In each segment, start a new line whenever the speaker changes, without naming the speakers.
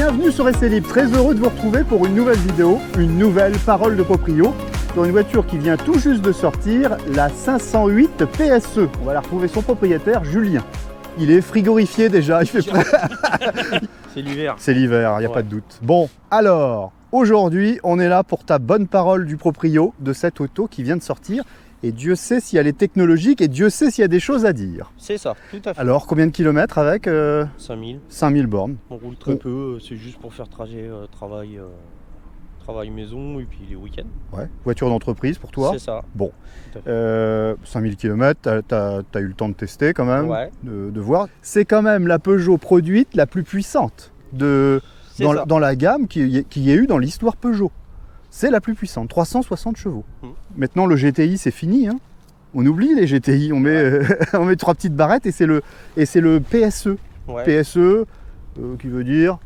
bienvenue sur Essai Libre, très heureux de vous retrouver pour une nouvelle vidéo, une nouvelle parole de proprio sur une voiture qui vient tout juste de sortir, la 508 PSE. On va la retrouver son propriétaire, Julien. Il est frigorifié déjà, il fait prêt.
C'est l'hiver.
C'est l'hiver, il n'y a pas de doute. Bon, alors, aujourd'hui, on est là pour ta bonne parole du proprio de cette auto qui vient de sortir. Et Dieu sait si elle est technologique et Dieu sait s'il y a des choses à dire.
C'est ça, tout à fait.
Alors, combien de kilomètres avec
5000.
5000 bornes.
On roule très peu, c'est juste pour faire trajet travail maison et puis les week-ends.
Ouais, voiture d'entreprise pour toi.
C'est ça.
Bon, 5000 km, tu as eu le temps de tester quand même,
Ouais.
de voir. C'est quand même la Peugeot produite la plus puissante dans la gamme qu'il y ait eu dans l'histoire Peugeot. C'est la plus puissante, 360 chevaux. Maintenant, le GTI, c'est fini. Hein. On oublie les GTI, on met, on met 3 petites barrettes et c'est le PSE.
Ouais.
PSE, qui veut dire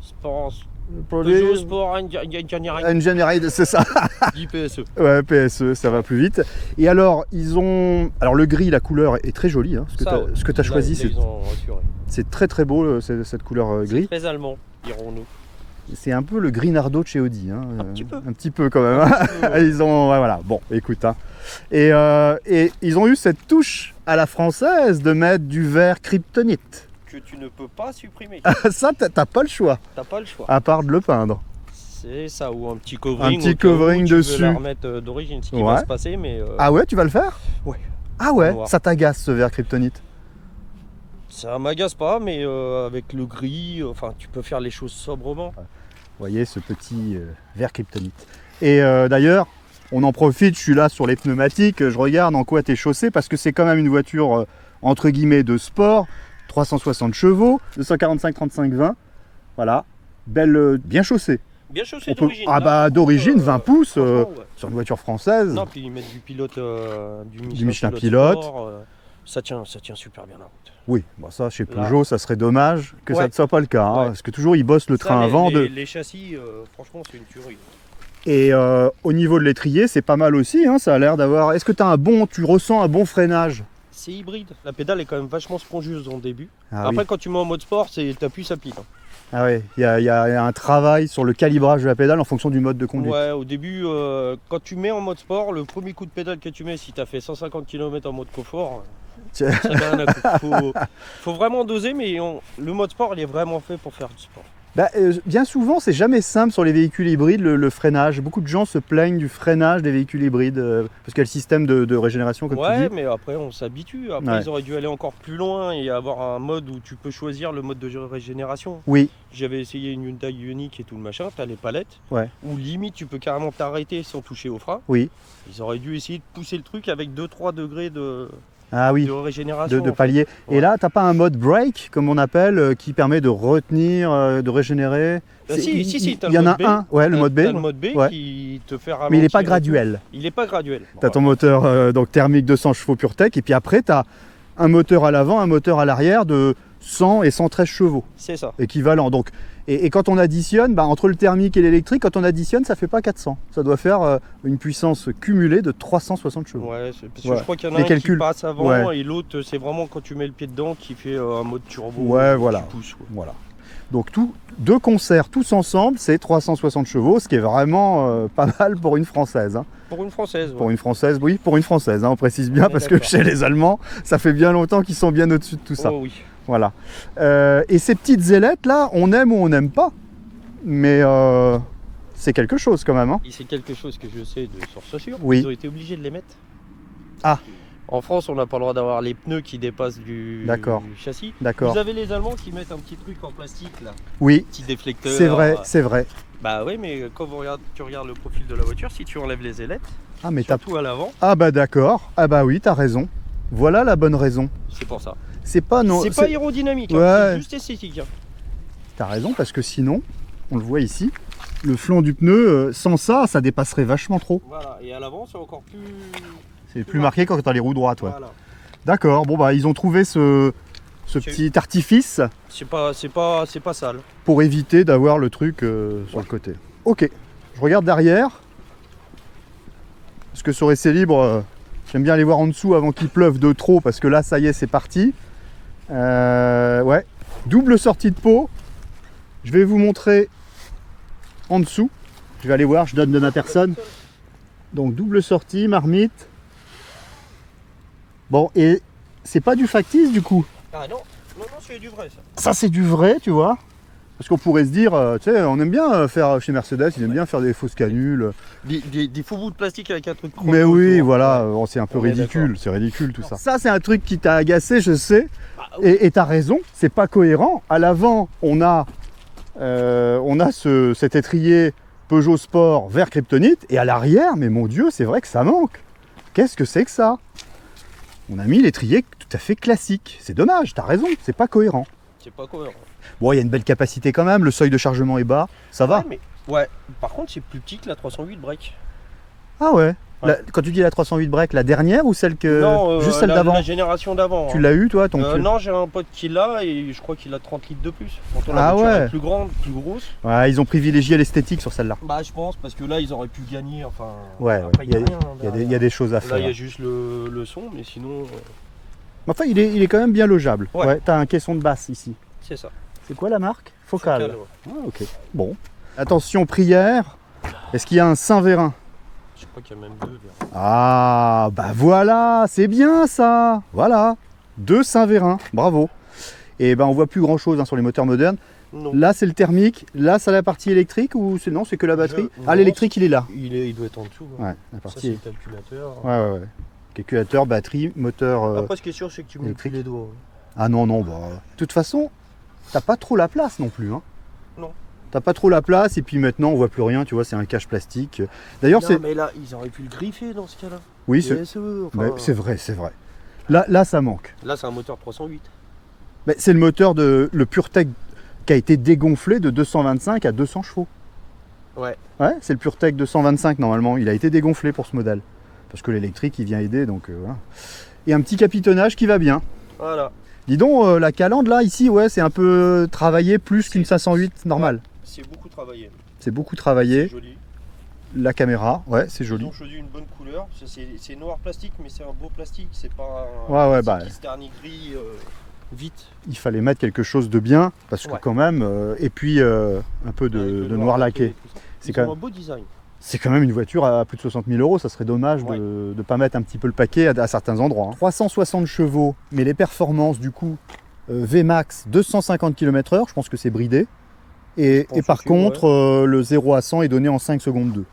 Peugeot Sport
Engineering, c'est ça.
10 PSE.
Ouais, PSE, ça va plus vite. Et alors, alors le gris, la couleur est très jolie. Hein. Ce que tu as choisi, c'est très très beau, cette couleur gris.
C'est très allemand, dirons-nous.
C'est un peu le gris Nardo de chez Audi. Hein.
Un
petit peu quand même. Hein. Ils ont, voilà, bon, écoute. Hein. Et ils ont eu cette touche à la française de mettre du vert kryptonite.
Que tu ne peux pas supprimer.
Ça, t'as pas le choix.
T'as pas le choix.
À part de le peindre.
C'est ça, ou un petit covering.
Un petit covering dessus.
Tu veux la remettre d'origine, ce qui va se passer, mais...
Ah ouais, tu vas le faire?
Ouais.
Ah ouais, ça t'agace ce vert kryptonite?
Ça m'agace pas, mais avec le gris, enfin, tu peux faire les choses sobrement.
Vous voyez ce petit vert kryptonite. Et d'ailleurs, on en profite, je suis là sur les pneumatiques, je regarde en quoi t'es chaussé, parce que c'est quand même une voiture, entre guillemets, de sport, 360 chevaux, 245 35 20, voilà, belle, bien chaussée.
Bien chaussée d'origine.
Ah bah d'origine, 20 pouces,
ouais.
sur une voiture française.
Non, puis ils mettent du pilote, du
Michelin pilote.
Sport, ça tient super bien la route.
Oui, bon ça chez Peugeot, ça serait dommage que ça ne soit pas le cas, hein,
Ouais.
parce que toujours ils bossent le train avant.
Les châssis, franchement, c'est une tuerie.
Et au niveau de l'étrier, c'est pas mal aussi, hein, ça a l'air d'avoir... Est-ce que tu ressens un bon freinage?
C'est hybride. La pédale est quand même vachement spongieuse en début.
Ah,
après,
oui.
quand tu mets en mode sport, t'appuies, ça pique. Hein.
Ah oui, il y a un travail sur le calibrage de la pédale en fonction du mode de conduite.
Ouais, au début, quand tu mets en mode sport, le premier coup de pédale que tu mets, si tu as fait 150 km en mode confort, ça met un coup. Faut vraiment doser, mais le mode sport, il est vraiment fait pour faire du sport.
Bah, bien souvent, c'est jamais simple sur les véhicules hybrides, le freinage. Beaucoup de gens se plaignent du freinage des véhicules hybrides, parce qu'il y a le système de régénération, comme tu dis.
Ouais, mais après, on s'habitue. Après, ils auraient dû aller encore plus loin et avoir un mode où tu peux choisir le mode de régénération.
Oui.
J'avais essayé une Hyundai Ioniq et tout le machin, t'as les palettes, où limite, tu peux carrément t'arrêter sans toucher au frein.
Oui.
Ils auraient dû essayer de pousser le truc avec 2-3 degrés de régénération.
De palier. Ouais. Et là, t'as pas un mode brake, comme on appelle, qui permet de retenir, de régénérer?
Si,
il y en a un, le mode B.
T'as le mode B qui te fait ralentir.
Mais il n'est pas graduel.
Il n'est pas graduel.
T'as ton moteur donc thermique 200 chevaux PureTech, et puis après, t'as un moteur à l'avant, un moteur à l'arrière de 100 et 113 chevaux.
C'est ça.
Équivalent. Donc, et quand on additionne, entre le thermique et l'électrique, quand on additionne, ça fait pas 400. Ça doit faire une puissance cumulée de 360 chevaux.
Ouais, parce que je crois qu'il y en a un qui passe avant et l'autre, c'est vraiment quand tu mets le pied dedans qui fait un mode turbo.
Ouais, voilà.
Qui pousse,
voilà. Donc, deux concerts tous ensemble, c'est 360 chevaux, ce qui est vraiment pas mal pour une Française. Hein.
Pour une Française.
Pour une Française, oui, pour une Française, hein, on précise bien, parce que chez les Allemands, ça fait bien longtemps qu'ils sont bien au-dessus de tout ça.
Oh oui.
Voilà. Et ces petites ailettes là, on aime ou on n'aime pas, mais c'est quelque chose quand même. Hein.
C'est quelque chose que je sais de source sûre.
Oui.
Ils ont été obligés de les mettre.
Ah.
En France, on n'a pas le droit d'avoir les pneus qui dépassent du châssis.
D'accord.
Vous avez les Allemands qui mettent un petit truc en plastique là.
Oui.
Petit déflecteur.
C'est vrai, c'est vrai.
Bah oui, mais quand tu regardes le profil de la voiture, si tu enlèves les ailettes, surtout à l'avant.
Ah bah d'accord. Ah bah oui, t'as raison. Voilà la bonne raison.
C'est pour ça.
C'est pas
aérodynamique, c'est juste esthétique. Hein.
T'as raison, parce que sinon, on le voit ici, le flanc du pneu, sans ça, ça dépasserait vachement trop.
Voilà, et à l'avant, c'est encore plus...
C'est plus marqué quand t'as les roues droites, ouais.
Voilà.
D'accord, bon bah ils ont trouvé ce petit artifice.
C'est pas sale.
Pour éviter d'avoir le truc sur le côté. Ok, je regarde derrière. Parce que sur Essai Libre, j'aime bien aller voir en dessous avant qu'il pleuve de trop, parce que là, ça y est, c'est parti. Ouais, double sortie de pot. Je vais vous montrer en dessous. Je vais aller voir, je donne de ma personne. Donc double sortie, marmite. Bon, et c'est pas du factice du coup.
Ah non, non, non, c'est du vrai ça.
Ça c'est du vrai, tu vois. Parce qu'on pourrait se dire, tu sais, on aime bien faire chez Mercedes, ils aiment bien faire des fausses canules.
Des faux bouts de plastique avec un truc
Mais oui,
autour.
voilà, c'est un peu ridicule, c'est ridicule tout ça. Ça c'est un truc qui t'a agacé, je sais, et t'as raison, c'est pas cohérent. À l'avant, on a cet étrier Peugeot Sport vert kryptonite, et à l'arrière, mais mon Dieu, c'est vrai que ça manque. Qu'est-ce que c'est que ça? On a mis l'étrier tout à fait classique. C'est dommage, t'as raison, c'est pas cohérent.
C'est pas cohérent.
Bon, il y a une belle capacité quand même, le seuil de chargement est bas, ça va.
Ouais, mais, ouais. Par contre, c'est plus petit que la 308 break.
Ah ouais,
Ouais.
Quand tu dis la 308 break, la dernière ou celle que...
Non,
juste celle
la
d'avant?
La génération d'avant.
Tu l'as eu toi ton
Non, j'ai un pote qui l'a et je crois qu'il a 30 litres de plus. Pourtant,
Ah
la voiture
ouais.
est plus grande, plus grosse.
Ouais, ils ont privilégié l'esthétique sur celle-là.
Bah, je pense, parce que là, ils auraient pu gagner. Enfin,
Ouais,
après,
il y a,
rien,
il y a des choses à
Là,
faire.
il y a juste le son, mais sinon,
Enfin, il est quand même bien logeable.
Ouais.
Ouais, t'as un caisson de basse ici.
c'est ça.
C'est quoi la marque? Focal.
Focal, ouais.
Ah, ok. Bon. Attention, prière. Est-ce qu'il y a un Saint-Vérin?
Je crois qu'il y a même deux.
Ah, bah voilà, c'est bien ça. Voilà. 2 Saint-Vérin, bravo. Et ben on voit plus grand chose sur les moteurs modernes.
Non.
Là c'est le thermique, là c'est la partie électrique ou c'est non, c'est que la batterie? Ah,
non,
l'électrique il est là.
Il doit être en dessous.
Ouais, la
Ça,
partie.
c'est le calculateur.
Ouais. Calculateur, batterie, moteur.
Après, ce qui est sûr, c'est que tu mets plus
électrique.
les doigts.
Ah non, bah. De toute façon, t'as pas trop la place non plus. Hein.
Non.
T'as pas trop la place et puis maintenant on voit plus rien, tu vois, c'est un cache plastique. D'ailleurs, c'est.
Mais là, ils auraient pu le griffer dans ce cas-là.
Oui, c'est
PSE, enfin,
mais c'est vrai, c'est vrai. Là, ça manque.
Là, c'est un moteur 308.
Mais c'est le moteur de le PureTech qui a été dégonflé de 225 à 200 chevaux.
Ouais.
Ouais, c'est le PureTech 225 normalement. Il a été dégonflé pour ce modèle. Parce que l'électrique, il vient aider, donc voilà. Et un petit capitonnage qui va bien.
Voilà.
Dis donc, la calandre là, ici, ouais, c'est un peu travaillé plus qu'une 508 normale.
C'est beaucoup travaillé.
C'est beaucoup travaillé.
C'est joli.
La caméra, ouais, c'est
Ils
joli.
ont choisi une bonne couleur. C'est noir plastique, mais c'est un beau plastique. C'est pas un
Ouais,
plastique
bah.
qui se ternit gris vite.
Il fallait mettre quelque chose de bien, parce que
Ouais.
quand même, et puis un peu
Avec le
de noir laqué.
et tout ça.
C'est
Ils
quand
ont
même-
un beau design.
C'est quand même une voiture à plus de 60 000 euros, ça serait dommage
Ouais.
de ne pas mettre un petit peu le paquet à certains endroits. Hein. 360 chevaux, mais les performances du coup, VMAX 250 km/h, je pense que c'est bridé. Et
pense
par
aussi,
contre, le 0 à 100 est donné en 5 secondes 2.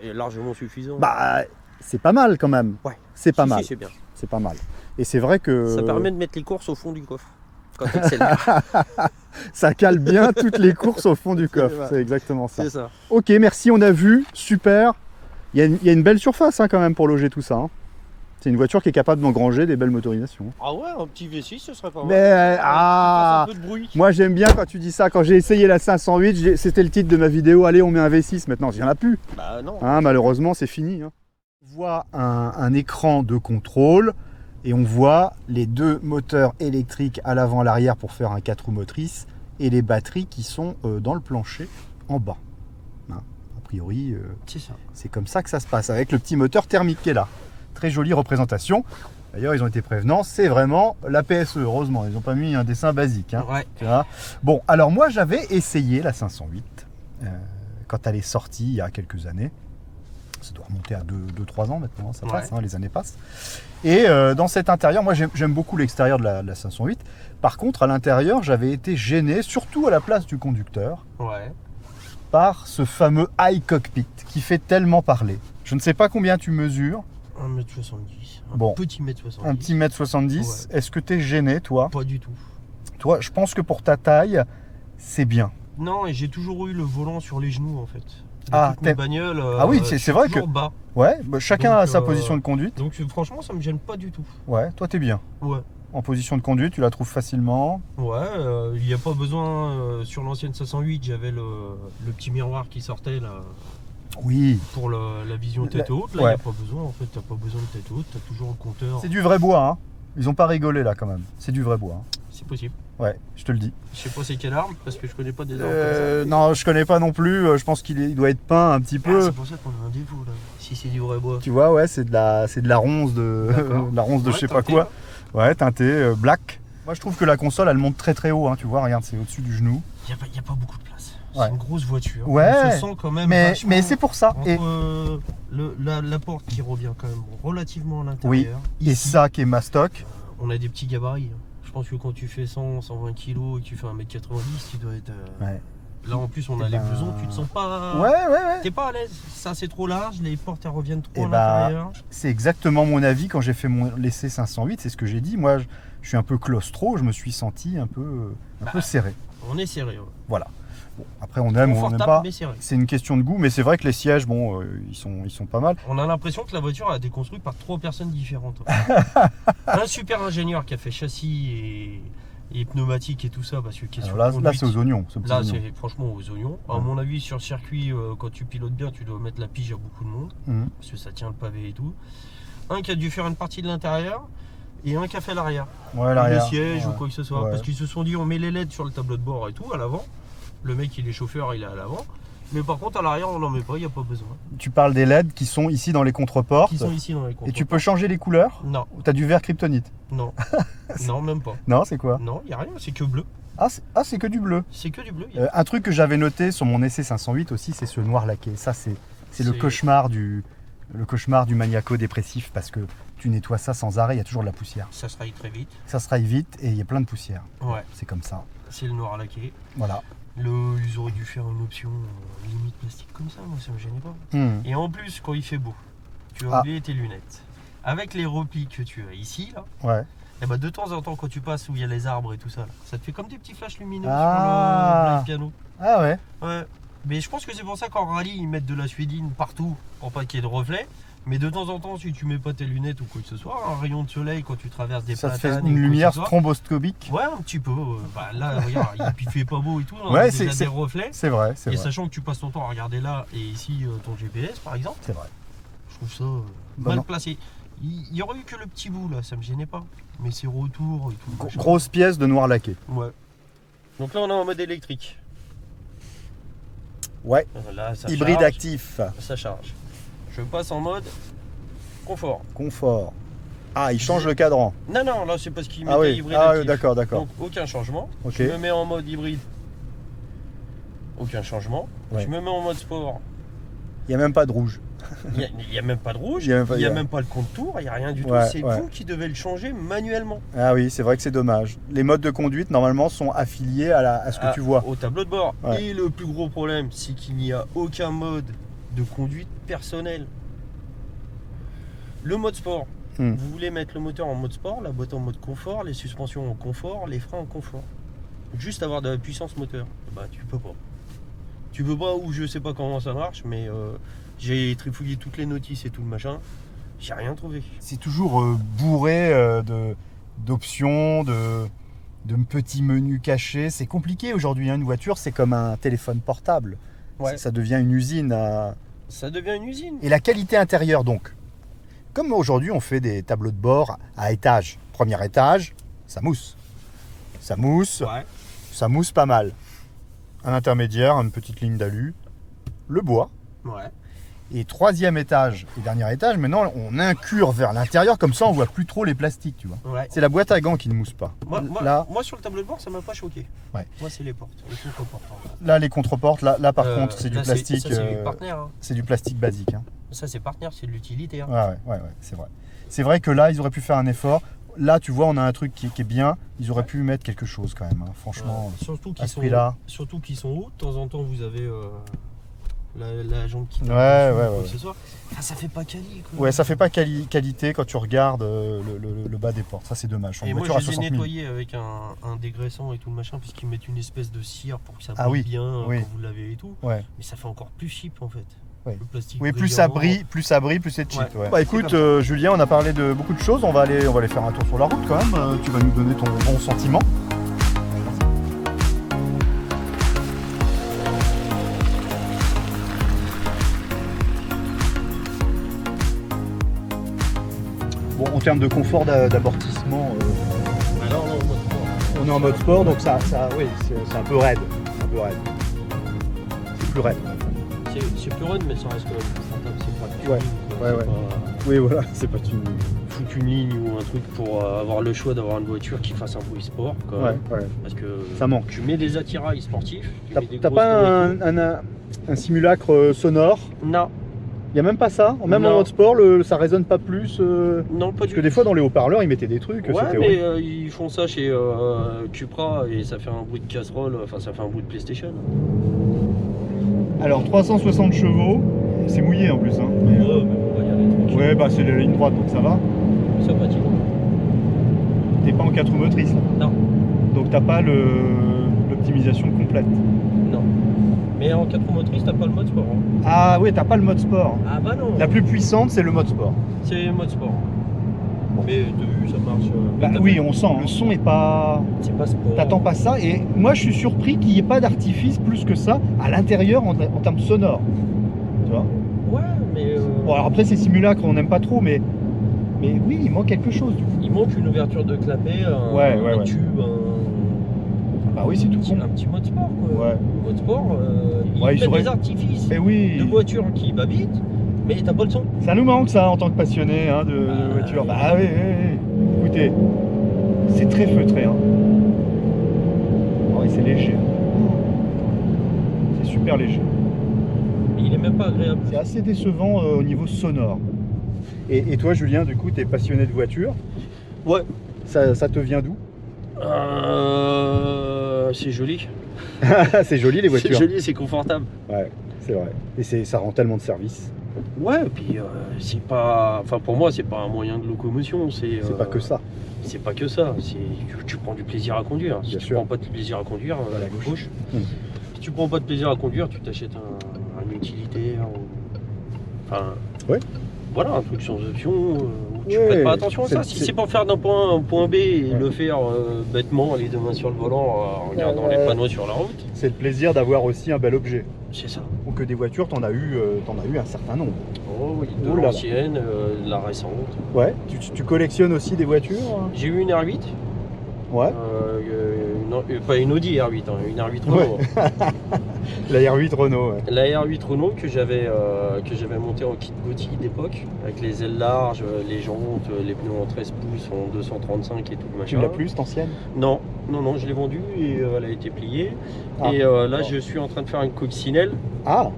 Et largement suffisant.
Bah, c'est pas mal quand même.
Ouais.
C'est pas
Si,
mal.
c'est bien.
C'est pas mal. Et c'est vrai que
Ça permet de mettre les courses au fond du coffre. Quand t'accélères.
ça cale bien toutes les courses au fond du coffre.
vrai.
C'est exactement ça.
C'est ça.
Ok, merci, on a vu. Super. Il y a une belle surface hein, quand même pour loger tout ça. Hein. C'est une voiture qui est capable d'engranger des belles motorisations.
Ah ouais, un petit V6, ce serait pas mal.
Mais
Qui
ah,
fasse un peu de bruit.
moi j'aime bien quand tu dis ça. Quand j'ai essayé la 508, c'était le titre de ma vidéo. Allez, on met un V6 maintenant. Il n'y en a plus.
Bah non.
Hein, malheureusement, c'est fini. Hein. On voit un écran de contrôle et on voit les 2 moteurs électriques à l'avant et à l'arrière pour faire un 4 roues motrices et les batteries qui sont dans le plancher en bas. Hein, a priori,
C'est ça.
c'est comme ça que ça se passe avec le petit moteur thermique qui est là. Très jolie représentation. D'ailleurs, ils ont été prévenants. C'est vraiment la PSE, heureusement. Ils n'ont pas mis un dessin basique. Hein.
Ouais.
Tu vois. Bon, alors moi, j'avais essayé la 508 quand elle est sortie il y a quelques années. Ça doit remonter à 2-3 ans maintenant, ça passe,
Ouais.
hein, les années passent. Et dans cet intérieur, moi j'aime beaucoup l'extérieur de la 508. Par contre, à l'intérieur, j'avais été gêné, surtout à la place du conducteur,
Ouais.
par ce fameux high cockpit qui fait tellement parler. Je ne sais pas combien tu mesures,
1m70. Un
Bon.
petit mètre 70.
un petit mètre 70.
Ouais.
Est-ce que tu es gêné, toi?
Pas du tout.
Toi, je pense que pour ta taille, c'est bien.
Non, et j'ai toujours eu le volant sur les genoux en fait.
Ah,
Toutes mes bagnoles.
Ah oui,
je
c'est
suis
vrai
toujours
que-
bas.
Ouais, bah, chacun
Donc,
a sa position de conduite.
Donc franchement, ça me gêne pas du tout.
Ouais, toi, t'es bien.
Ouais.
En position de conduite, tu la trouves facilement.
Ouais, il n'y a pas besoin. Sur l'ancienne 508, j'avais le petit miroir qui sortait là
Oui.
pour la vision tête haute. Là, il
ouais.
n'y a pas besoin. En fait, t'as pas besoin de tête haute. T'as toujours le compteur.
C'est du vrai bois, hein. Ils ont pas rigolé là quand même. C'est du vrai bois. Hein.
C'est possible.
Ouais, je te le dis.
Je sais pas c'est quelle arme parce que je connais pas des armes comme ça.
Non, je connais pas non plus. Je pense qu'il doit être peint un petit
Ah,
peu.
c'est pour ça qu'on a un défaut là. Si c'est du vrai bois.
Tu vois, ouais, c'est de la ronce de,
D'accord.
de la ronce de
Ouais,
je sais pas
teinté,
quoi. Ouais, teinté, black. Moi, je trouve que la console, elle monte très très haut. Hein, tu vois, regarde, c'est au-dessus du genou.
Il n'y a pas beaucoup de place. c'est une grosse voiture.
Ouais.
On se sent quand même
mais c'est pour ça.
La porte qui revient quand même relativement à l'intérieur.
Oui, et ça qui est mastoc.
On a des petits gabarits. Je pense que quand tu fais 100, 120 kg et que tu fais 1m90, tu dois être... Là en plus on a les blousons, tu te sens pas...
Ouais.
T'es pas à l'aise, ça c'est trop large, les portes elles reviennent trop à l'intérieur.
C'est exactement mon avis quand j'ai fait l'essai 508, c'est ce que j'ai dit. Moi je suis un peu claustro, je me suis senti un peu serré.
On est serré.
Voilà. Bon, après on aime ou on n'aime pas, c'est une question de goût, mais c'est vrai que les sièges, ils sont pas mal.
On a l'impression que la voiture a été construite par 3 personnes différentes. Un super ingénieur qui a fait châssis et pneumatique et tout ça, parce que
là c'est aux oignons.
Là c'est franchement aux oignons. À mon avis sur circuit, quand tu pilotes bien, tu dois mettre la pige à beaucoup de monde, parce que ça tient le pavé et tout. Un qui a dû faire une partie de l'intérieur et un qui a fait l'arrière.
L'arrière.
Le siège ou quoi que ce soit. Parce qu'ils se sont dit on met les LED sur le tableau de bord et tout à l'avant. Le mec il est chauffeur, il est à l'avant. Mais par contre à l'arrière on n'en met pas, il n'y a pas besoin.
Tu parles des LED qui sont ici dans les contreportes. Et tu peux changer les couleurs?
Non.
Ou t'as du vert kryptonite?
Non. Non, même pas.
Non, c'est quoi?
Non, il n'y a rien, c'est que bleu.
C'est que du bleu.
C'est que du bleu.
Un truc que j'avais noté sur mon essai 508 aussi, c'est ce noir laqué. Ça c'est le cauchemar du maniaco-dépressif, parce que tu nettoies ça sans arrêt, il y a toujours de la poussière.
Ça se raye très vite.
Ça se raye vite et il y a plein de poussière.
Ouais.
C'est comme ça.
C'est le noir laqué.
Voilà.
Ils auraient dû faire une option limite plastique comme ça, moi ça me gênait pas. Et en plus, quand il fait beau, tu as oublié tes lunettes. Avec les replis que tu as ici, là, et bah de temps en temps, quand tu passes où il y a les arbres et tout ça, là, ça te fait comme des petits flashs lumineux sur le piano.
Ah ouais.
Ouais. Mais je pense que c'est pour ça qu'en rallye, ils mettent de la suédine partout pour pas qu'il y ait de reflets. Mais de temps en temps, si tu mets pas tes lunettes ou quoi que ce soit, un rayon de soleil quand tu traverses des platanes...
Ça te fait une lumière stromboscopique.
Ouais, un petit peu. Là, regarde, il fait pas beau et tout.
Ouais,
c'est des reflets.
C'est vrai,
Et sachant que tu passes ton temps à regarder là et ici ton GPS, par exemple.
C'est vrai.
Je trouve ça mal placé. Il y aurait eu que le petit bout là, ça me gênait pas. Mais ces retours et tout.
Grosse pièce de noir laqué.
Ouais. Donc là, on est en mode électrique.
Ouais.
Là, ça
hybride
charge,
actif.
Ça charge. Je passe en mode confort.
Ah, il change le cadran.
Non, là c'est parce qu'il mettait hybride actif.
D'accord.
Donc aucun changement. Je me mets en mode hybride. Aucun changement. Je me mets en mode sport.
Il n'y a même pas de rouge.
Il n'y a même pas de rouge. Il n'y a même pas le contour. Il n'y a rien du tout. C'est vous qui devez le changer manuellement.
Ah oui, c'est vrai que c'est dommage. Les modes de conduite, normalement, sont affiliés à ce que tu vois.
Au tableau de bord. Et le plus gros problème, c'est qu'il n'y a aucun mode de conduite personnelle. Le mode sport, vous voulez mettre le moteur en mode sport, la boîte en mode confort, les suspensions en confort, les freins en confort. Juste avoir de la puissance moteur. Bah tu peux pas. Tu peux pas, ou je sais pas comment ça marche, mais j'ai trifouillé toutes les notices et tout le machin, j'ai rien trouvé.
C'est toujours bourré d'options, de petits menus cachés. C'est compliqué aujourd'hui, une voiture, c'est comme un téléphone portable. Ça devient une usine
Ça devient une usine.
Et la qualité intérieure donc. Comme aujourd'hui on fait des tableaux de bord à étage. Premier étage, ça mousse. Ça mousse pas mal. Un intermédiaire, une petite ligne d'alu, le bois. Et troisième étage et dernier étage, maintenant on incurve vers l'intérieur, comme ça on voit plus trop les plastiques, tu vois. C'est la boîte à gants qui ne mousse pas.
Moi sur le tableau de bord ça m'a pas choqué. Moi c'est les portes, les contreportes.
Là les contreportes, là par contre c'est du plastique.
C'est
du plastique basique.
Ça c'est partenaire, c'est de l'utilité.
Ouais, c'est vrai. C'est vrai que là ils auraient pu faire un effort. Là tu vois on a un truc qui est bien, ils auraient pu mettre quelque chose quand même, franchement.
Surtout qu'ils sont hauts, de temps en temps vous avez la jambe qui ce soir. Enfin, ça fait pas quali quoi.
Ouais, ça fait pas qualité quand tu regardes le bas des portes, ça c'est dommage.
Et moi je les ai nettoyés avec un dégraissant et tout le machin, puisqu'ils mettent une espèce de cire pour que ça brille bien quand vous l'avez et tout. Mais ça fait encore plus cheap en fait. Le plastique
plus ça brille, plus c'est cheap. Bah écoute Julien, on a parlé de beaucoup de choses, on va aller faire un tour sur la route quand même. Tu vas nous donner ton bon sentiment. Bon, en termes de confort d'amortissement, on est en mode sport, donc ça c'est un peu raide. C'est plus raide.
C'est plus raide, mais ça reste quand même confortable. C'est pas tuning.
Oui, voilà, c'est pas tuning.
foutent une ligne ou un truc pour avoir le choix d'avoir une voiture qui fasse un bruit sport. Quand même. Parce que
ça manque.
Tu mets des attirails sportifs.
T'as pas un simulacre sonore?
Non.
Il n'y a même pas ça? Même en mode sport, ça résonne pas plus
Non, pas
parce que des fois dans les haut-parleurs ils mettaient des trucs.
Ouais, mais ils font ça chez Cupra et ça fait un bruit de casserole, enfin ça fait un bruit de PlayStation.
Alors 360 chevaux, c'est mouillé en plus. Hein.
Mais on va y aller.
Ouais, bah c'est la ligne droite donc ça va.
Ça patine.
T'es pas en 4 roues motrices là?
Non.
Donc t'as pas l'optimisation complète?
Non. Mais en 4 roues motrices, t'as pas le mode sport. Hein.
Ah oui, t'as pas le mode sport.
Ah bah non.
La plus puissante, c'est le mode sport.
C'est le mode sport. Mais de vue, ça marche.
Bah oui, on sent, le son est pas...
C'est pas sport.
T'attends pas ça. Et moi, je suis surpris qu'il n'y ait pas d'artifice plus que ça à l'intérieur en termes sonores. Tu vois?
Ouais, mais...
Bon, alors après, ces simulacres, on n'aime pas trop, mais oui, il manque quelque chose. Du coup.
Il manque une ouverture de clapet, un tube,
Bah oui, c'est tout con.
Un petit mode sport, quoi.
Ouais.
Le mode sport, il met des artifices de voiture qui va vite, mais t'as pas le son.
Ça nous manque ça en tant que passionné de voiture. Bah oui. Écoutez, c'est très feutré. Hein. Oh, et c'est léger. C'est super léger.
Mais il est même pas agréable.
C'est assez décevant au niveau sonore. Et toi, Julien, du coup, t'es passionné de voiture.
Ouais.
Ça te vient d'où?
C'est joli.
C'est joli les voitures.
C'est joli, c'est confortable.
Ouais, c'est vrai. Et ça rend tellement de service.
Ouais, et puis c'est pas. Enfin, pour moi, c'est pas un moyen de locomotion. C'est
pas que ça.
C'est pas que ça. Tu prends du plaisir à conduire. Si tu prends pas de plaisir à conduire, à la gauche. Si tu prends pas de plaisir à conduire, tu t'achètes un utilitaire. Enfin.
Ouais.
Voilà, un truc sans option. Tu prêtes pas attention à ça. Si c'est pour faire d'un point A à un point B et le faire bêtement, les deux mains sur le volant, en regardant les panneaux sur la route.
C'est le plaisir d'avoir aussi un bel objet.
C'est ça.
Donc que des voitures, t'en as eu un certain nombre.
Oh oui, de l'ancienne, de la récente.
Ouais. Tu collectionnes aussi des voitures?
J'ai eu une R8.
Ouais.
Pas une Audi R8, hein, une R8 Renault.
Ouais. La R8 Renault. Ouais.
La R8 Renault que j'avais montée en kit Gotti d'époque, avec les ailes larges, les jantes, les pneus en 13 pouces en 235 et tout le machin.
Tu l'as plus, cette ancienne?
Non, je l'ai vendue et elle a été pliée. Et là, je suis en train de faire une coccinelle.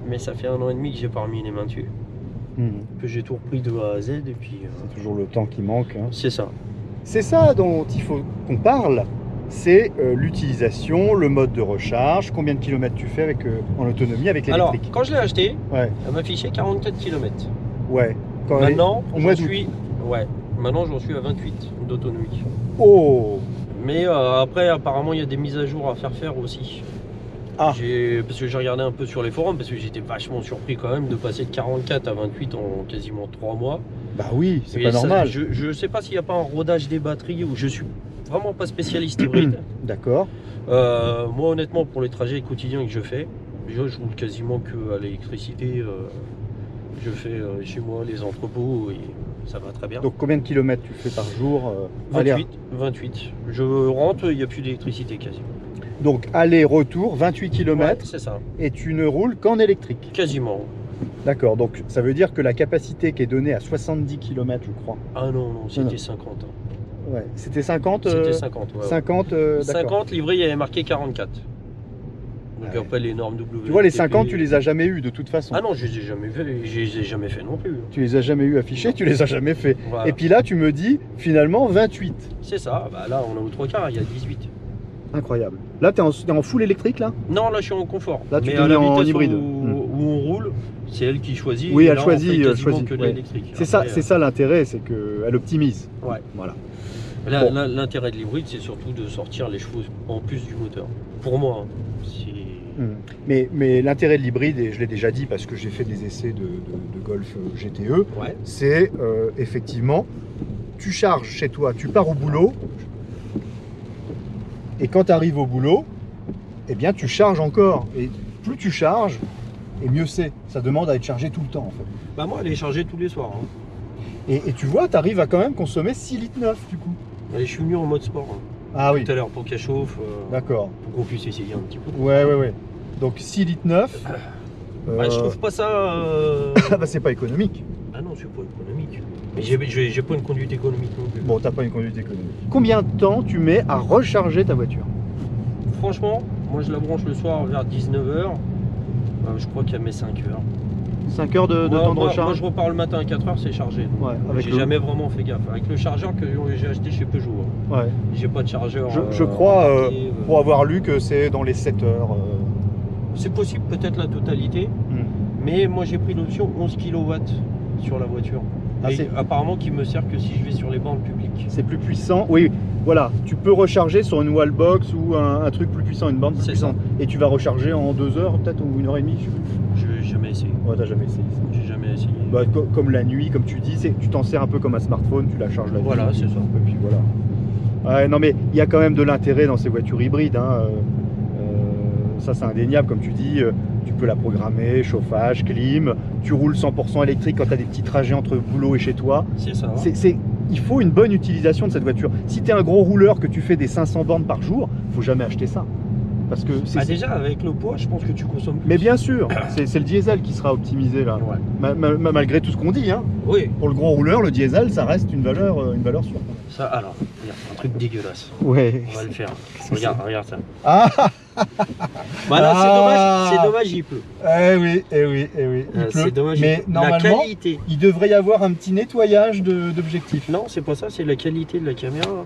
Mais ça fait 1 an et demi que j'ai pas remis les mains dessus. Que j'ai tout repris de A à Z et puis...
C'est toujours le temps qui manque. Hein.
C'est ça.
C'est ça dont il faut qu'on parle. C'est l'utilisation, le mode de recharge, combien de kilomètres tu fais en autonomie avec l'électrique.
Alors, quand je l'ai acheté, elle m'affichait 44 km.
Ouais.
Maintenant, j'en suis à 28 d'autonomie.
Oh.
Mais après, apparemment, il y a des mises à jour à faire aussi. Parce que j'ai regardé un peu sur les forums, parce que j'étais vachement surpris quand même de passer de 44 à 28 en quasiment 3 mois.
Bah oui, c'est pas normal.
Je sais pas s'il n'y a pas un rodage des batteries où je suis vraiment pas spécialiste hybride.
D'accord.
Moi honnêtement pour les trajets quotidiens que je fais, déjà je roule quasiment que à l'électricité. Je fais chez moi les entrepôts et ça va très bien.
Donc combien de kilomètres tu fais par jour?
28. Je rentre, il n'y a plus d'électricité quasiment.
Donc aller-retour, 28 km.
Ouais, c'est ça.
Et tu ne roules qu'en électrique?
Quasiment.
D'accord, donc ça veut dire que la capacité qui est donnée à 70 km, je crois.
Ah non, c'était 50.
Ouais, c'était 50.
C'était 50, ouais.
50, d'accord.
50, livré, il y avait marqué 44. Donc après les normes WLTP...
Tu vois, les 50, tu les as jamais eu de toute façon.
Ah non, je les ai jamais fait, je les ai jamais fait non plus.
Tu les as jamais eu affichés, tu les as jamais fait.
Voilà.
Et puis là, tu me dis finalement 28.
C'est ça, bah là on a au 3/4, il y a 18.
Incroyable. Là, tu es en full électrique là?
Non, là je suis en confort.
Là, tu es en hybride.
Où on roule, c'est elle qui choisit.
Oui, elle choisit.
Que de l'électrique.
C'est ça l'intérêt, c'est qu'elle optimise.
Ouais.
Voilà.
L'intérêt de l'hybride, c'est surtout de sortir les chevaux en plus du moteur. Pour moi,
Mais l'intérêt de l'hybride, et je l'ai déjà dit parce que j'ai fait des essais de Golf GTE, c'est effectivement, tu charges chez toi, tu pars au boulot, et quand tu arrives au boulot, eh bien tu charges encore. Et plus tu charges, et mieux c'est. Ça demande à être chargé tout le temps en fait.
Bah moi, elle est chargée tous les soirs. Hein.
Et tu vois, tu arrives à quand même consommer 6,9 litres du coup.
Et je suis venu en mode sport. Hein.
Ah oui.
Tout à l'heure pour qu'elle chauffe.
D'accord.
Pour qu'on puisse essayer un petit peu.
Ouais. Donc 6,9 litres.
Je trouve pas ça.
Bah, c'est pas économique.
Ah non, c'est pas économique. Mais j'ai pas une conduite économique non plus.
Bon, t'as pas une conduite économique. Combien de temps tu mets à recharger ta voiture?
Franchement, moi je la branche le soir vers 19h. Je crois qu'elle met 5 heures.
5 heures de temps de recharge?
Moi je repars le matin à 4h, c'est chargé.
Ouais,
j'ai jamais vraiment fait gaffe. Avec le chargeur que j'ai acheté chez Peugeot. Hein.
Ouais.
J'ai pas de chargeur.
Je crois, pour avoir lu que c'est dans les 7 heures.
C'est possible, peut-être la totalité. Mais moi j'ai pris l'option 11 kW sur la voiture. Et apparemment qui me sert que si je vais sur les bornes publiques.
C'est plus puissant. Oui, voilà. Tu peux recharger sur une wallbox ou un truc plus puissant, une borne plus puissante. Et tu vas recharger en 2 heures peut-être ou 1h30, je sais plus.
Je n'ai jamais essayé.
Ouais, t'as jamais essayé ça.
J'ai jamais essayé.
Bah, comme la nuit, comme tu dis, tu t'en sers un peu comme un smartphone, tu la charges la nuit.
Voilà, c'est ça.
Et puis voilà. Ouais, non mais il y a quand même de l'intérêt dans ces voitures hybrides. Hein. Ça c'est indéniable, comme tu dis. Tu peux la programmer, chauffage, clim. Tu roules 100% électrique quand tu as des petits trajets entre boulot et chez toi.
C'est ça.
Il faut une bonne utilisation de cette voiture. Si tu es un gros rouleur que tu fais des 500 bornes par jour, faut jamais acheter ça. Parce que
déjà avec le poids, je pense que tu consommes plus.
Mais bien sûr, c'est le diesel qui sera optimisé là. Ouais. Malgré tout ce qu'on dit. Hein.
Oui.
Pour le gros rouleur, le diesel, ça reste une valeur sûre.
Ça, alors, regarde, un truc dégueulasse.
Ouais.
On va le faire. Regarde ça.
Ah.
Voilà, c'est dommage, il pleut.
Eh oui. Il pleut.
C'est dommage.
Mais normalement, il devrait y avoir un petit nettoyage d'objectifs.
Non, c'est pas ça, c'est la qualité de la caméra.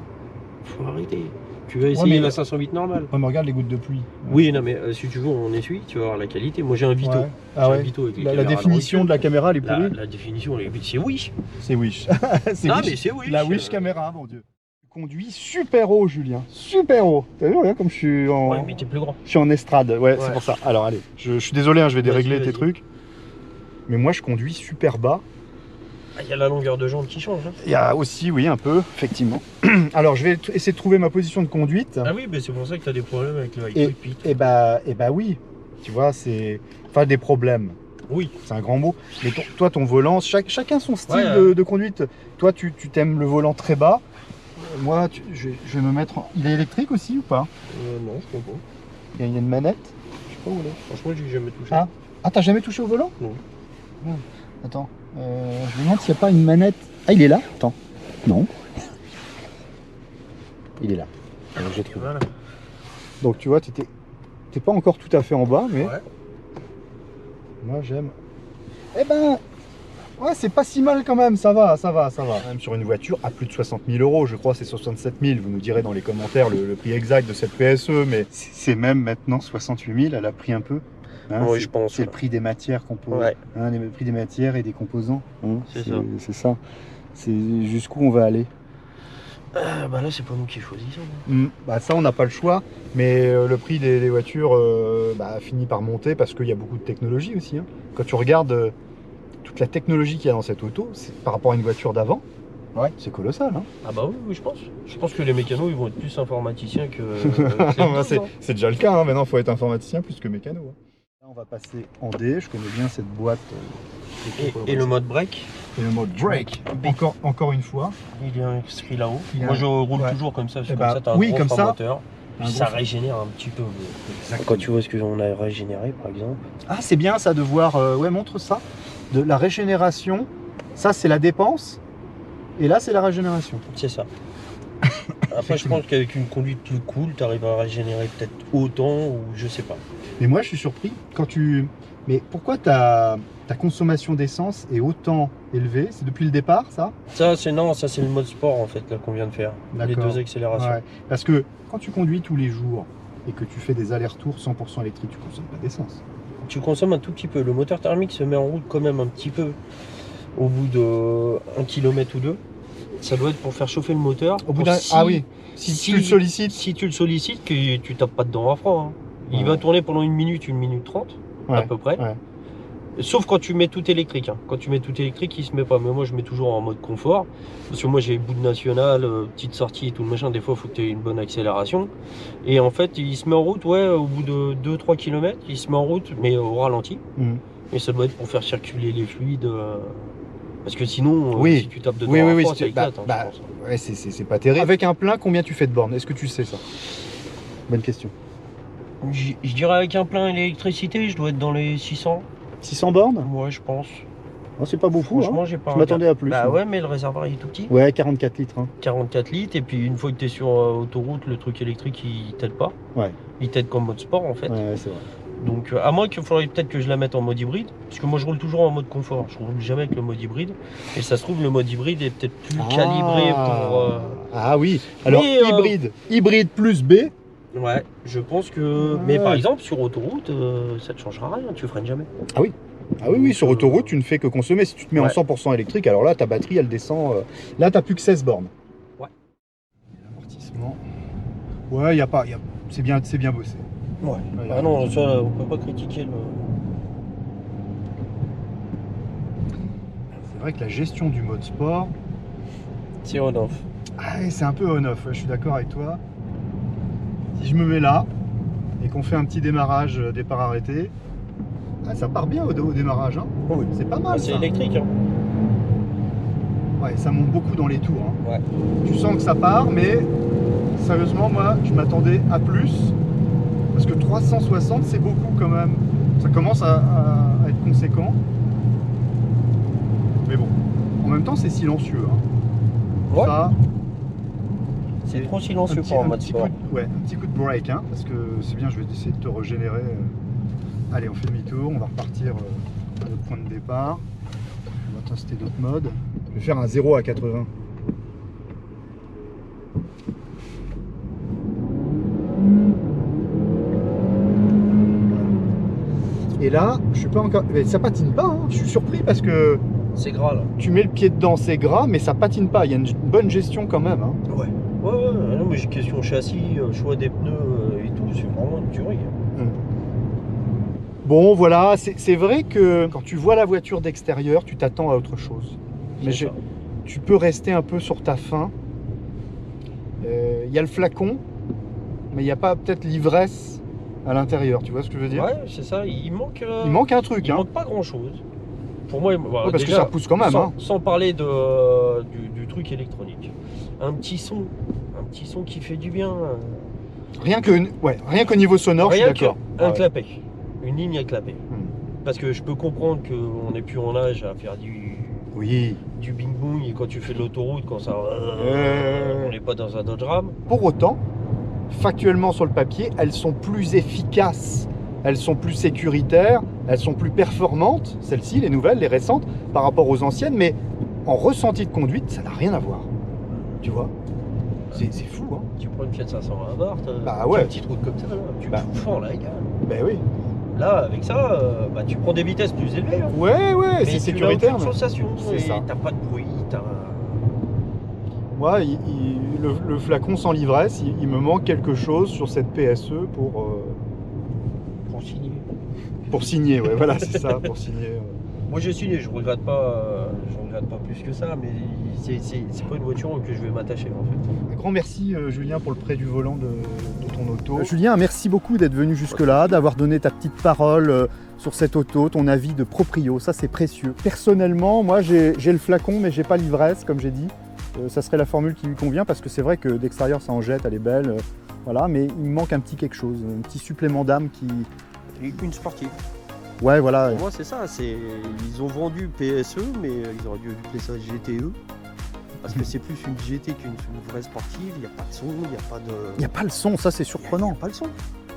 Faut arrêter. Tu vas essayer la 508 normale.
Ouais, mais regarde les gouttes de pluie.
Oui, non, mais si tu veux, on essuie, tu vas voir la qualité. Moi, j'ai un Vito.
Ouais. Ah ouais. La définition de la caméra, elle est pourrie.
La définition, c'est Wish.
C'est Wish.
Mais c'est Wish.
La Wish caméra, mon Dieu. Tu conduis super haut, Julien. Super haut. T'as vu, regarde comme je suis en.
Ouais, mais t'es plus grand.
Je suis en estrade. Ouais. C'est pour ça. Alors, allez. Je suis désolé, hein, je vais dérégler tes trucs. Mais moi, je conduis super bas.
Il y a la longueur de jambe qui change. Hein.
Il y a aussi, oui, un peu, effectivement. Alors, je vais essayer de trouver ma position de conduite.
Ah oui, mais c'est pour ça que tu as des problèmes avec le high-speed.
Et bah oui. Tu vois, c'est... Enfin, des problèmes.
Oui.
C'est un grand mot. Mais toi, ton volant, chacun son style de conduite. Toi, tu t'aimes le volant très bas. Moi, je vais me mettre... Il est électrique aussi ou pas?
Non, je comprends pas.
Il y a une manette?
Je sais pas où là. Franchement, j'ai jamais touché.
Ah, t'as jamais touché au volant?
Non.
Attends. Je me demande s'il n'y a pas une manette. Ah, il est là? Attends. Non. Il est là. Alors, j'ai trouvé.
Voilà.
Donc, tu vois, t'es pas encore tout à fait en bas, mais...
Ouais.
Moi, j'aime. Eh ben... Ouais, c'est pas si mal quand même, ça va. Même sur une voiture à plus de 60 000 €, je crois, c'est 67 000. Vous nous direz dans les commentaires le prix exact de cette PSE, mais c'est même maintenant 68 000, elle a pris un peu. Hein,
oui, je pense.
C'est le prix des matières composées.
Ouais.
Hein, le prix des matières et des composants. Hein,
c'est
ça. C'est jusqu'où on va aller.
Bah là, c'est pas nous qui choisissons.
Bah ça, on n'a pas le choix. Mais le prix des voitures finit par monter parce qu'il y a beaucoup de technologie aussi. Hein. Quand tu regardes toute la technologie qu'il y a dans cette auto, par rapport à une voiture d'avant, c'est colossal. Hein.
Ah bah oui, je pense. Je pense que les mécanos, ils vont être plus informaticiens que...
c'est déjà le cas. Hein. Maintenant, il faut être informaticien plus que mécano. Hein. On va passer en D, je connais bien cette boîte.
Et le mode break.
Et le mode break. Encore une fois.
Il est inscrit là-haut. Moi je roule toujours comme ça, parce que comme ça tu as un gros moteur. Ça régénère un petit peu. Quand tu vois ce qu'on a régénéré par exemple.
Ah c'est bien ça de voir, montre ça. De la régénération, ça c'est la dépense. Et là c'est la régénération.
C'est ça. Après je pense qu'avec une conduite plus cool, tu arrives à régénérer peut-être autant ou je sais pas.
Mais moi je suis surpris quand tu... Mais pourquoi ta consommation d'essence est autant élevée? C'est depuis le départ ça? Ça c'est
le mode sport en fait là qu'on vient de faire. Les 2 accélérations. Ouais.
Parce que quand tu conduis tous les jours et que tu fais des allers-retours 100% électriques, tu consommes pas d'essence.
Tu consommes un tout petit peu. Le moteur thermique se met en route quand même un petit peu au bout de 1 km ou 2. Ça doit être pour faire chauffer le moteur.
Au bout d'un... Ah oui. Si tu le sollicites.
Si tu le sollicites, que tu tapes pas dedans à froid. Hein. Il va tourner pendant 1 minute 30 à peu près. Ouais. Sauf quand tu mets tout électrique. Hein. Quand tu mets tout électrique, il se met pas. Mais moi, je mets toujours en mode confort. Parce que moi, j'ai bout de national, petite sortie et tout le machin. Des fois, il faut que tu aies une bonne accélération. Et en fait, il se met en route, au bout de 2-3 km, il se met en route, mais au ralenti. Et ça doit être pour faire circuler les fluides. Parce que sinon, si tu tapes dedans à froid, ça éclate.
Ouais, c'est pas terrible. Avec un plein, combien tu fais de bornes? Est-ce que tu sais ça? Bonne question.
Je dirais avec un plein électricité, je dois être dans les 600.
600 bornes?
Ouais, je pense.
Oh, c'est pas beaucoup,
Franchement,
hein.
j'ai pas
Je m'attendais à plus.
Bah
hein.
ouais, mais le réservoir il est tout petit.
Ouais, 44 litres. Hein.
44 litres, et puis une fois que tu es sur autoroute, le truc électrique il t'aide pas.
Ouais.
Il t'aide comme mode sport en fait.
Ouais, c'est vrai.
Donc à moins qu'il faudrait peut-être que je la mette en mode hybride, parce que moi je roule toujours en mode confort, je roule jamais avec le mode hybride, et ça se trouve le mode hybride est peut-être plus calibré pour...
Ah oui, alors mais, hybride plus B.
Ouais, je pense que... Ouais. Mais par exemple sur autoroute, ça te changera rien, tu freines jamais.
Ah oui. Ah oui, oui, sur autoroute, tu ne fais que consommer. Si tu te mets en 100% électrique, alors là, ta batterie, elle descend. Là, tu n'as plus que 16 bornes. Ouais. L'amortissement. Ouais, y a pas. C'est bien bossé.
Ouais. Ah non, ça, on peut pas critiquer le.
C'est vrai que la gestion du mode sport.
C'est on-off.
Ah, c'est un peu on-off, je suis d'accord avec toi. Si je me mets là et qu'on fait un petit démarrage, départ arrêté. Ah, ça part bien au démarrage, hein.
Oui.
C'est pas mal.
C'est électrique. Hein.
Ouais, ça monte beaucoup dans les tours. Hein.
Ouais.
Tu sens que ça part, mais sérieusement, moi, je m'attendais à plus. Parce que 360, c'est beaucoup quand même. Ça commence à être conséquent. Mais bon, en même temps, c'est silencieux. Hein.
Ouais.
Ça,
c'est trop silencieux pour un mode sport.
Ouais, un petit coup de break, hein, parce que c'est bien, je vais essayer de te régénérer. Allez, on fait demi-tour, on va repartir à notre point de départ. On va tester d'autres modes. Je vais faire un 0 à 80. Et là, je suis pas encore. Mais ça patine pas, hein. Je suis surpris parce que.
C'est gras là.
Tu mets le pied dedans, c'est gras, mais ça patine pas. Il y a une bonne gestion quand même. Hein.
Ouais. Ouais. Non, mais j'ai question châssis, choix des pneus et tout, c'est vraiment une tuerie.
Bon, voilà, c'est vrai que quand tu vois la voiture d'extérieur, tu t'attends à autre chose. Mais tu peux rester un peu sur ta faim. Il y a le flacon, mais il n'y a pas peut-être l'ivresse à l'intérieur, tu vois ce que je veux dire?
Ouais, c'est ça, il manque
un truc.
Il manque pas grand-chose. Pour moi,
parce déjà, que ça pousse quand même.
Sans parler du truc électronique. Un petit son qui fait du bien.
Rien qu'au niveau sonore, je suis d'accord.
Un clapet. Une ligne à clapet. Parce que je peux comprendre qu'on n'est plus en âge à faire du bing boom, et quand tu fais de l'autoroute, quand ça on n'est pas dans un Dodge Ram.
Pour autant, factuellement sur le papier, elles sont plus efficaces, elles sont plus sécuritaires, elles sont plus performantes, celles-ci, les nouvelles, les récentes, par rapport aux anciennes, mais en ressenti de conduite, ça n'a rien à voir. Tu vois? C'est fou, hein.
Tu prends une Fiat 500 à Bart,
ouais.
Une petite route comme ça, là, tu te fends là, les gars.
Ben oui.
Là, avec ça, tu prends des vitesses plus élevées. Hein.
Ouais, c'est sécuritaire.
Mais sensation,
c'est ça.
T'as pas de bruit,
Moi, le flacon sans l'ivresse, il me manque quelque chose sur cette PSE pour
signer.
Pour signer, ouais, voilà, c'est ça, pour signer.
Moi j'ai signé, je regrette pas plus que ça, mais c'est pas une voiture que je vais m'attacher en fait.
Un grand merci Julien pour le prêt du volant de ton auto. Julien, merci beaucoup d'être venu jusque-là, d'avoir donné ta petite parole sur cette auto, ton avis de proprio, ça c'est précieux. Personnellement, moi j'ai le flacon mais j'ai pas l'ivresse comme j'ai dit. Ça serait la formule qui lui convient parce que c'est vrai que d'extérieur ça en jette, elle est belle, voilà, mais il me manque un petit quelque chose, un petit supplément d'âme qui...
Et une sportive.
Ouais, voilà.
Pour moi, c'est ça. Ils ont vendu PSE, mais ils auraient dû appeler ça GTE. Parce que c'est plus une GT qu'une vraie sportive. Il n'y a pas de son, il n'y a pas de...
Il n'y a pas le son, ça c'est surprenant.
Il n'y a pas le son.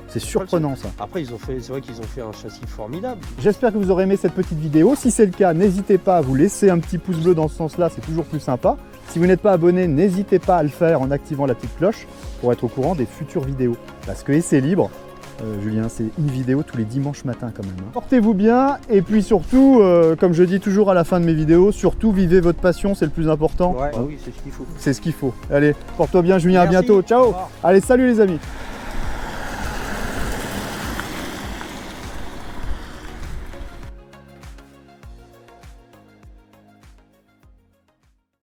C'est surprenant ça.
Après, c'est vrai qu'ils ont fait un châssis formidable.
J'espère que vous aurez aimé cette petite vidéo. Si c'est le cas, n'hésitez pas à vous laisser un petit pouce bleu dans ce sens-là, c'est toujours plus sympa. Si vous n'êtes pas abonné, n'hésitez pas à le faire en activant la petite cloche pour être au courant des futures vidéos. Parce que c'est libre. Julien, c'est une vidéo tous les dimanches matins quand même. Portez-vous bien et puis surtout, comme je dis toujours à la fin de mes vidéos, surtout vivez votre passion, c'est le plus important.
Ouais, oui, c'est ce qu'il faut.
C'est ce qu'il faut. Allez, porte-toi bien Julien, à bientôt. Ciao. Allez, salut les amis.